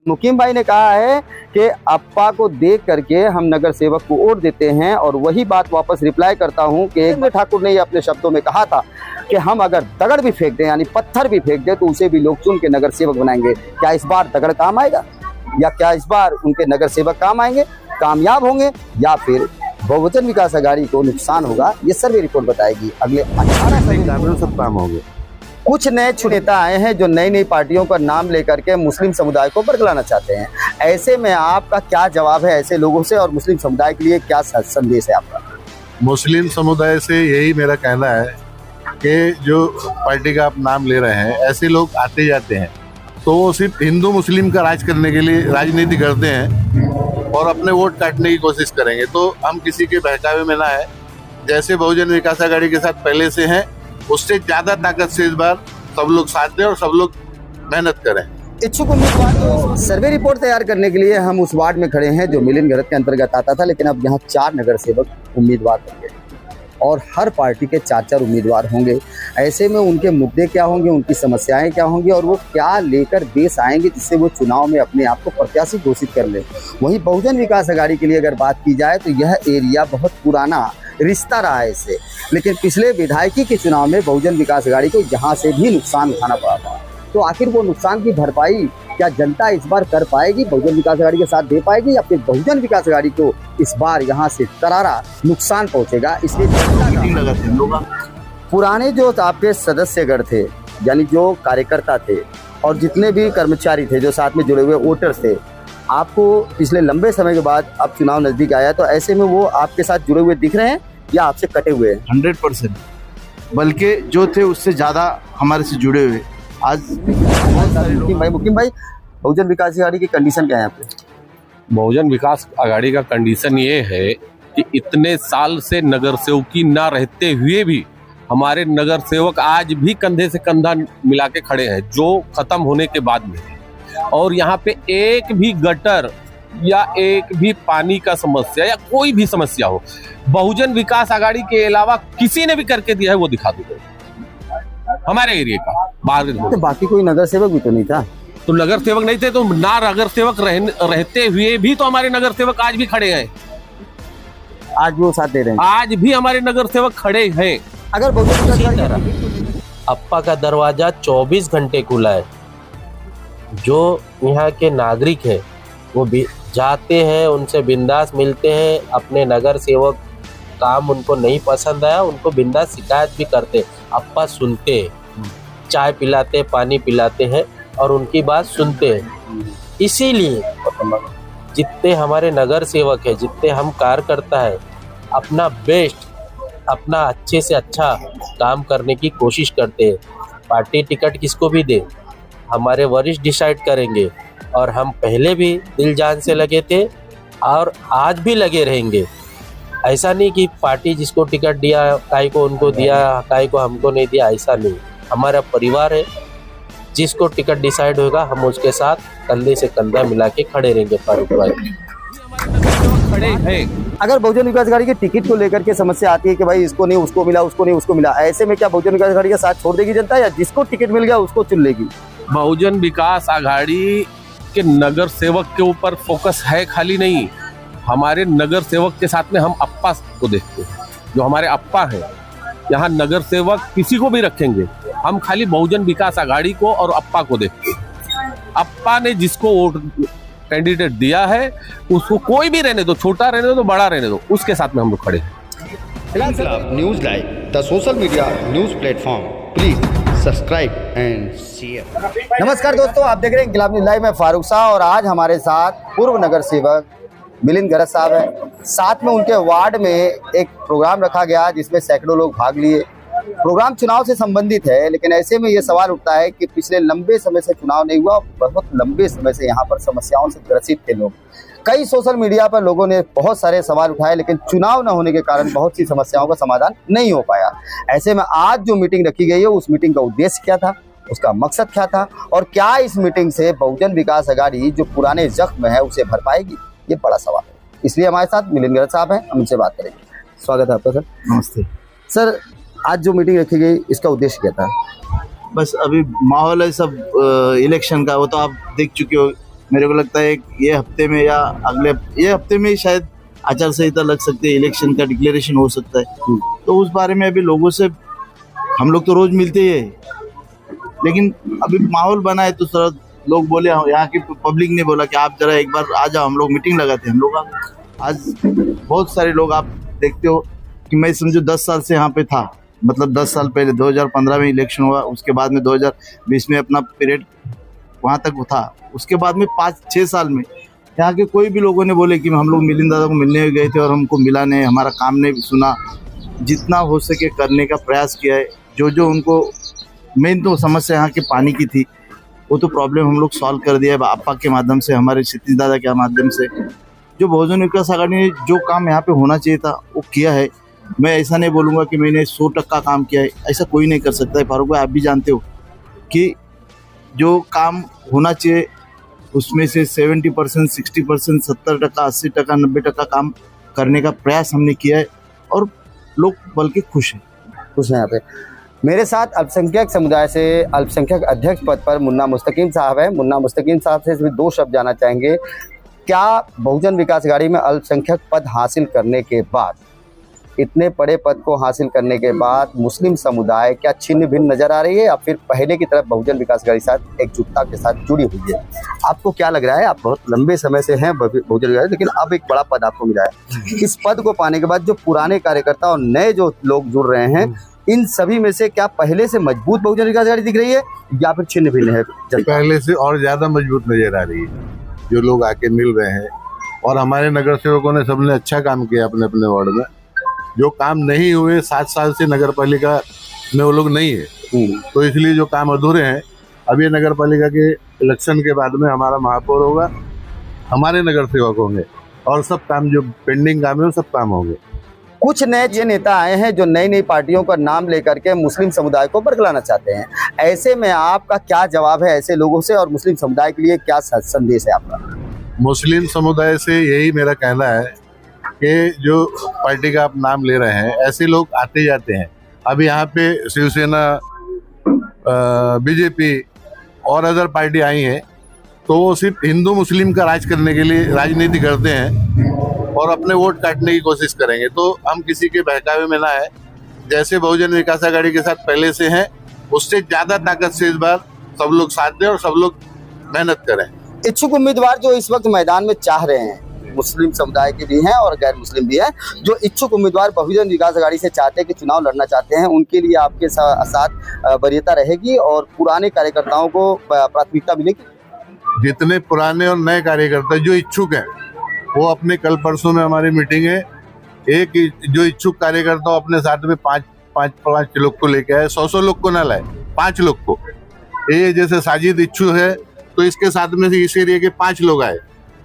मुकीम भाई ने कहा है कि अप्पा को देख करके हम नगर सेवक को वोट देते हैं, और वही बात वापस रिप्लाई करता हूं कि एक ठाकुर ने अपने शब्दों में कहा था कि हम अगर दगड़ भी फेंक दें, यानी पत्थर भी फेंक दें, तो उसे भी लोग चुन के नगर सेवक बनाएंगे। क्या इस बार दगड़ काम आएगा, या क्या इस बार उनके नगर सेवक काम आएंगे, कामयाब होंगे, या फिर बहुवचन विकास अघाड़ी को नुकसान होगा? ये सर्वे रिपोर्ट बताएगी। अगले 18 सब काम होंगे। कुछ नए नेता आए हैं जो नई नई पार्टियों का नाम लेकर के मुस्लिम समुदाय को बरगलाना चाहते हैं। ऐसे में आपका क्या जवाब है ऐसे लोगों से, और मुस्लिम समुदाय के लिए क्या संदेश है आपका? मुस्लिम समुदाय से यही मेरा कहना है कि जो पार्टी का आप नाम ले रहे हैं, ऐसे लोग आते जाते हैं तो वो सिर्फ हिंदू मुस्लिम का राज करने के लिए राजनीति करते हैं और अपने वोट काटने की कोशिश करेंगे। तो हम किसी के बहकावे में ना है। जैसे बहुजन विकास अघाड़ी के साथ पहले से हैं, उससे ज्यादा ताकत से इस बार सब लोग साथ दें और सब लोग मेहनत करें। इच्छुक उम्मीदवार सर्वे रिपोर्ट तैयार करने के लिए हम उस वार्ड में खड़े हैं जो मिलिन गरत के अंतर्गत आता था, लेकिन अब यहाँ 4 नगर सेवक उम्मीदवार होंगे और हर पार्टी के 4-4 उम्मीदवार होंगे। ऐसे में उनके मुद्दे क्या होंगे, उनकी समस्याएं क्या होंगी, और वो क्या लेकर देश आएंगे जिससे वो चुनाव में अपने आप को प्रत्याशी घोषित कर ले। वहीं बहुजन विकास अघाड़ी के लिए अगर बात की जाए तो यह एरिया बहुत पुराना रिश्ता रहा है इससे, लेकिन पिछले विधायकी के चुनाव में बहुजन विकास अघाड़ी को यहाँ से भी नुकसान उठाना पड़ा था। तो आखिर वो नुकसान की भरपाई क्या जनता इस बार कर पाएगी, बहुजन विकास अघाड़ी के साथ दे पाएगी, या फिर बहुजन विकास अघाड़ी को इस बार यहाँ से करारा नुकसान पहुंचेगा? इसलिए पुराने जो आपके सदस्यगण थे, यानी जो कार्यकर्ता थे और जितने भी कर्मचारी थे जो साथ में जुड़े हुए वोटर्स थे, आपको पिछले लंबे समय के बाद अब चुनाव नजदीक आया, तो ऐसे में वो आपके साथ जुड़े हुए दिख रहे हैं या आपसे कटे हुए हैं? 100%, बल्कि जो थे उससे ज्यादा हमारे से जुड़े हुए। आज मुकीम भाई, बहुजन विकास अघाड़ी की कंडीशन क्या है यहाँ पे? बहुजन विकास अघाड़ी का कंडीशन ये है कि इतने साल से नगर सेवकी ना रहते हुए भी हमारे नगर सेवक आज भी कंधे से कंधा मिला के खड़े हैं, जो खत्म होने के बाद में। और यहाँ पे एक भी गटर या एक भी पानी का समस्या या कोई भी समस्या हो, बहुजन विकास अघाड़ी के अलावा किसी ने भी करके दिया है वो दिखा दो हमारे एरिया का। बाहर तो बाकी कोई नगर सेवक भी तो नहीं था? तो नगर सेवक नहीं थे तो ना नगर सेवक रहते हुए भी तो हमारे नगर सेवक आज भी खड़े हैं, आज भी वो साथ दे रहे हैं, आज भी हमारे नगर सेवक खड़े हैं। अगर अप्पा का दरवाजा 24 घंटे खुला है। जो यहाँ के नागरिक हैं वो भी जाते हैं, उनसे बिंदास मिलते हैं। अपने नगर सेवक काम उनको नहीं पसंद आया, उनको बिंदास शिकायत भी करते। अप्पा सुनते हैं, चाय पिलाते, पानी पिलाते हैं और उनकी बात सुनते हैं। इसीलिए जितने हमारे नगर सेवक है, जितने हम कार्यकर्ता है, अपना बेस्ट, अपना अच्छे से अच्छा काम करने की कोशिश करते हैं। पार्टी टिकट किसको भी दे, हमारे वरिष्ठ डिसाइड करेंगे, और हम पहले भी दिल जान से लगे थे और आज भी लगे रहेंगे। ऐसा नहीं कि पार्टी जिसको टिकट दिया काई को उनको दिया, काई को हमको नहीं दिया, ऐसा नहीं। हमारा परिवार है, जिसको टिकट डिसाइड होगा हम उसके साथ कंधे से कंधा मिला के खड़े रहेंगे। खड़े हैं। अगर बहुजन विकास अघाड़ी के टिकट को लेकर के समस्या आती है कि भाई इसको नहीं उसको मिला, उसको नहीं उसको मिला, ऐसे में क्या बहुजन विकास अघाड़ी का साथ छोड़ देगी जनता, या जिसको टिकट मिल गया उसको चुन लेगी? बहुजन विकास अघाड़ी के नगर सेवक के ऊपर फोकस है खाली नहीं, हमारे नगर सेवक के साथ में हम अप्पा को देखते हैं। जो हमारे अप्पा हैं, यहाँ नगर सेवक किसी को भी रखेंगे, हम खाली बहुजन विकास अघाड़ी को और अप्पा को देखते हैं। अप्पा ने जिसको वोट कैंडिडेट दिया है उसको कोई भी रहने दो, छोटा रहने दो, बड़ा रहने दो, उसके साथ में हम लोग खड़े हैं। News live, the social media news platform. Please subscribe and share. नमस्कार दोस्तों, आप देख रहे हैं इंकलाब न्यूज़ लाइव में फारूक शाह, और आज हमारे साथ पूर्व नगर सेवक मिलिन गरत साहब हैं। साथ में उनके वार्ड में एक प्रोग्राम रखा गया जिसमें सैकड़ों लोग भाग लिए। प्रोग्राम चुनाव से संबंधित है, लेकिन ऐसे में ये सवाल उठता है कि पिछले लंबे समय से चुनाव नहीं हुआ, बहुत लंबे समय से यहाँ पर समस्याओं से ग्रसित थे लोग। कई सोशल मीडिया पर लोगों ने बहुत सारे सवाल उठाए, लेकिन चुनाव न होने के कारण बहुत सी समस्याओं का समाधान नहीं हो पाया। ऐसे में आज जो मीटिंग रखी गई है, उस मीटिंग का उद्देश्य क्या था, उसका मकसद क्या था, और क्या इस मीटिंग से बहुजन विकास अघाड़ी जो पुराने जख्म है उसे भर पाएगी, ये बड़ा सवाल है। इसलिए हमारे साथ मिलिन गरत साहब हैं, हम उनसे बात करेंगे। स्वागत है आपका सर। नमस्ते सर, आज जो मीटिंग रखी गई इसका उद्देश्य क्या था? बस अभी माहौल है सब इलेक्शन का, वो तो आप देख चुके हो मेरे को लगता है ये हफ्ते में या ये हफ्ते में ही शायद आचार संहिता लग सकती है, इलेक्शन का डिक्लेरेशन हो सकता है। तो उस बारे में अभी लोगों से हम लोग तो रोज मिलते ही है, लेकिन अभी माहौल बना है तो थोड़ा लोग बोले, यहाँ की पब्लिक ने बोला कि आप जरा एक बार आ जाओ, हम लोग मीटिंग लगाते हैं। हम लोग आज बहुत सारे लोग, आप देखते हो कि मैं समझो 10 साल से यहाँ पे था, मतलब 10 साल पहले 2015 में इलेक्शन हुआ, उसके बाद में 2020 में अपना पीरियड वहाँ तक था, उसके बाद में 5-6 साल में यहाँ के कोई भी लोगों ने बोले कि हम लोग मिलिंद दादा को मिलने गए थे और हमको मिला नहीं, हमारा काम नहीं सुना। जितना हो सके करने का प्रयास किया है। जो उनको मेन तो समस्या यहाँ के पानी की थी, वो तो प्रॉब्लम हम लोग सॉल्व कर दिया है आपा के माध्यम से, हमारे क्षितिज दादा के माध्यम से। जो बहुजन विकास आघाड़ी ने जो काम यहाँ पे होना चाहिए था वो किया है। मैं ऐसा नहीं बोलूँगा कि मैंने 100% काम किया है, ऐसा कोई नहीं कर सकता है। फारूक भाई, आप भी जानते हो कि जो काम होना चाहिए उसमें से 70%, 60%, 70%, 80%, 90% काम करने का प्रयास हमने किया है और लोग बल्कि खुश हैं। यहाँ पे मेरे साथ अल्पसंख्यक समुदाय से अल्पसंख्यक अध्यक्ष पद पर मुन्ना मुस्तकीम साहब हैं। मुन्ना मुस्तकीम साहब से भी 2 शब्द जानना चाहेंगे। क्या बहुजन विकास आघाड़ी में अल्पसंख्यक पद हासिल करने के बाद, इतने बड़े पद को हासिल करने के बाद मुस्लिम समुदाय क्या छिन्न भिन्न नजर आ रही है या फिर पहले की तरफ बहुजन विकास आघाड़ी के साथ एकजुटता के साथ जुड़ी हुई है? आपको क्या लग रहा है? आप बहुत लंबे समय से हैं बहुजन विकास, लेकिन अब एक बड़ा पद आपको मिला है। इस पद को पाने के बाद जो पुराने कार्यकर्ता और नए जो लोग जुड़ रहे हैं, इन सभी में से क्या पहले से मजबूत बहुजन विकास आघाड़ी दिख रही है या फिर छिन्न भिन्न है? पहले से और ज्यादा मजबूत नजर आ रही है। जो लोग आके मिल रहे हैं और हमारे नगर सेवकों ने सबने अच्छा काम किया अपने अपने वार्ड में। जो काम नहीं हुए 7 साल से नगर पालिका में वो लोग नहीं है, तो इसलिए जो काम अधूरे हैं, अब ये नगर पालिका के इलेक्शन के बाद में हमारा महापौर होगा, हमारे नगर सेवक होंगे और सब काम जो पेंडिंग काम है वो सब काम होंगे। कुछ नए ये नेता आए हैं जो नई नई पार्टियों का नाम लेकर के मुस्लिम समुदाय को बरगलाना चाहते हैं। ऐसे में आपका क्या जवाब है ऐसे लोगों से, और मुस्लिम समुदाय के लिए क्या संदेश है आपका? मुस्लिम समुदाय से यही मेरा कहना है कि जो पार्टी का आप नाम ले रहे हैं, ऐसे लोग आते जाते हैं। अब यहाँ पे शिवसेना, बीजेपी और अदर पार्टी आई हैं, तो वो सिर्फ हिंदू मुस्लिम का राज करने के लिए राजनीति करते हैं और अपने वोट काटने की कोशिश करेंगे। तो हम किसी के बहकावे में ना है। जैसे बहुजन विकास आघाड़ी के साथ पहले से हैं, उससे ज्यादा ताकत से इस बार सब लोग साथ दें और सब लोग मेहनत करें। इच्छुक उम्मीदवार जो इस वक्त मैदान में चाह रहे हैं, मुस्लिम समुदाय के भी हैं और गैर मुस्लिम भी हैं, जो इच्छुक उम्मीदवार बहुजन विकास आघाड़ी से चाहते हैं कि चुनाव लड़ना चाहते हैं, उनके लिए आपके साथ वरीयता रहेगी और पुराने कार्यकर्ताओं को प्राथमिकता मिलेगी? जितने पुराने और नए कार्यकर्ता जो इच्छुक हैं, वो अपने कल परसों में हमारी मीटिंग है, एक जो इच्छुक कार्यकर्ता अपने साथ में पाँच लोग को लेके आए, 100 लोग को ना लाए, 5 लोग को। ये जैसे साजिद इच्छुक है तो इसके साथ में से इस एरिया के 5 लोग आए।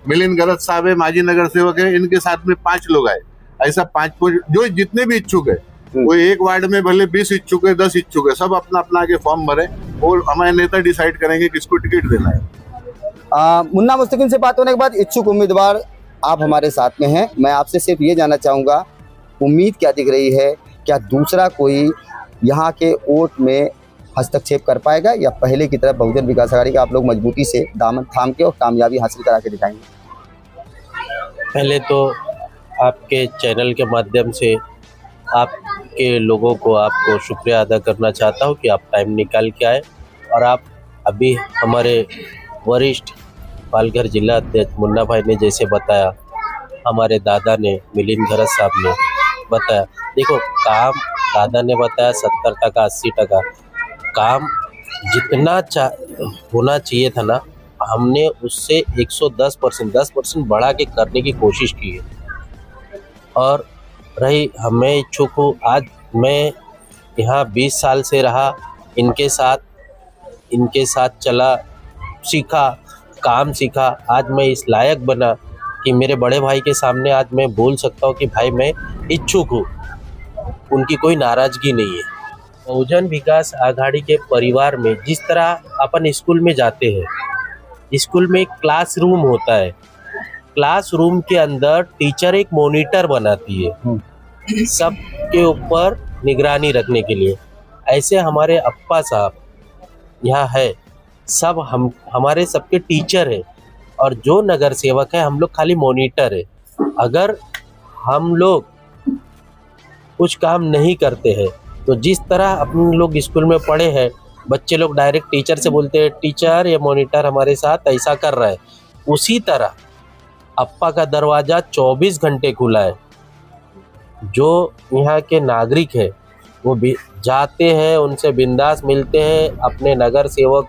मिलिंद गरज साहब है, माजी नगर सेवक है, इनके साथ में 5 लोग आए। ऐसा 5 जो जितने भी इच्छुक है, वो एक वार्ड में भले 20 इच्छुक है, 10 इच्छुक है, सब अपना अपना आगे फॉर्म भरे और हमारे नेता डिसाइड करेंगे किसको टिकट देना है। मुन्ना मुस्तकीम से बात होने के बाद इच्छुक उम्मीदवार आप हमारे साथ में हैं। मैं आपसे सिर्फ ये जानना चाहूँगा, उम्मीद क्या दिख रही है? क्या दूसरा कोई यहाँ के वोट में हस्तक्षेप कर पाएगा या पहले की तरफ बहुजन विकास आघाड़ी का आप लोग मजबूती से दामन थाम के और कामयाबी हासिल करा के दिखाएंगे? पहले तो आपके चैनल के माध्यम से आपके लोगों को आपको शुक्रिया अदा करना चाहता हूँ कि आप टाइम निकाल के आए और आप अभी हमारे वरिष्ठ पालघर जिला अध्यक्ष मुन्ना भाई ने जैसे बताया, हमारे दादा ने, मिलिंद गरज साहब ने बताया, देखो काम दादा ने बताया 70%, 80% काम जितना होना चाहिए था ना, हमने उससे 110%, 10% बढ़ा के करने की कोशिश की है। और रही मैं इच्छुक हूँ, आज मैं यहाँ 20 साल से रहा, इनके साथ चला, सीखा, काम सीखा। आज मैं इस लायक बना कि मेरे बड़े भाई के सामने आज मैं बोल सकता हूँ कि भाई मैं इच्छुक हूँ, उनकी कोई नाराज़गी नहीं है। बहुजन विकास आघाड़ी के परिवार में जिस तरह अपन स्कूल में जाते हैं, स्कूल में एक क्लासरूम होता है, क्लासरूम के अंदर टीचर एक मॉनिटर बनाती है सब के ऊपर निगरानी रखने के लिए। ऐसे हमारे अप्पा साहब यहाँ है, सब हमारे सबके टीचर हैं। और जो नगर सेवक है हम लोग खाली मॉनिटर है। अगर हम लोग कुछ काम नहीं करते हैं तो जिस तरह अपन लोग स्कूल में पढ़े हैं, बच्चे लोग डायरेक्ट टीचर से बोलते हैं टीचर ये मॉनिटर हमारे साथ ऐसा कर रहा है, उसी तरह अप्पा का दरवाज़ा 24 घंटे खुला है। जो यहाँ के नागरिक है वो भी जाते हैं, उनसे बिंदास मिलते हैं। अपने नगर सेवक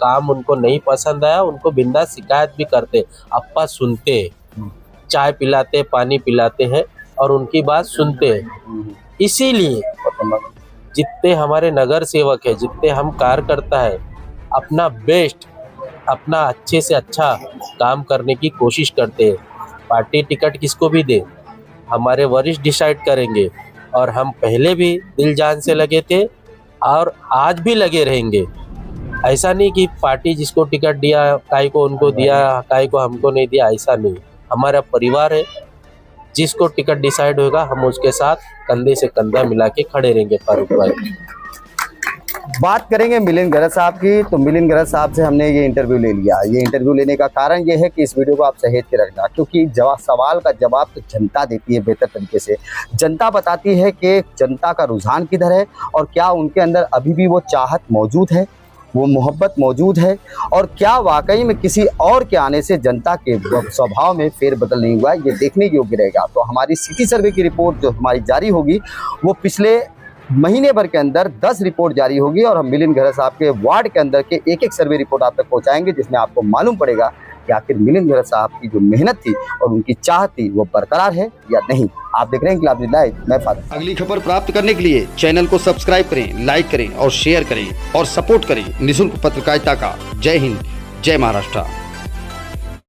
काम उनको नहीं पसंद आया उनको बिंदास शिकायत भी करते, अप्पा सुनते हैं, चाय पिलाते, पानी पिलाते हैं और उनकी बात सुनते हैं। इसीलिए जितने हमारे नगर सेवक है, जितने हम कार्यकर्ता है, अपना बेस्ट, अपना अच्छे से अच्छा काम करने की कोशिश करते हैं। पार्टी टिकट किसको भी दे हमारे वरिष्ठ डिसाइड करेंगे और हम पहले भी दिल जान से लगे थे और आज भी लगे रहेंगे। ऐसा नहीं कि पार्टी जिसको टिकट दिया काई को उनको दिया, काई को हमको नहीं दिया, ऐसा नहीं। हमारा परिवार है, जिसको टिकट डिसाइड होगा हम उसके साथ कंधे से कंधा मिला के खड़े रहेंगे। फारूक भाई, बात करेंगे मिलिंद गरज साहब की। तो मिलिंद गरज साहब से हमने ये इंटरव्यू ले लिया। ये इंटरव्यू लेने का कारण ये है कि इस वीडियो को आप सहेज के रखना, क्योंकि सवाल का जवाब तो जनता देती है बेहतर तरीके से। जनता बताती है कि जनता का रुझान किधर है और क्या उनके अंदर अभी भी वो चाहत मौजूद है, वो मोहब्बत मौजूद है, और क्या वाकई में किसी और के आने से जनता के स्वभाव में फेरबदल नहीं हुआ है, ये देखने योग्य रहेगा। तो हमारी सिटी सर्वे की रिपोर्ट जो हमारी जारी होगी वो पिछले महीने भर के अंदर 10 रिपोर्ट जारी होगी और हम मिलिंद गरज साहब के वार्ड के अंदर के एक सर्वे रिपोर्ट आप तक पहुंचाएंगे, जिसमें आपको मालूम पड़ेगा कि आखिर मिलिंद गरज साहब की जो मेहनत थी और उनकी चाहत थी वो बरकरार है या नहीं। आप देख रहे हैं इंकलाब न्यूज़ लाइव, मैं फारूक। अगली खबर प्राप्त करने के लिए चैनल को सब्सक्राइब करें, लाइक करें और शेयर करें और सपोर्ट करें निःशुल्क पत्रकारिता का। जय हिंद, जय महाराष्ट्र।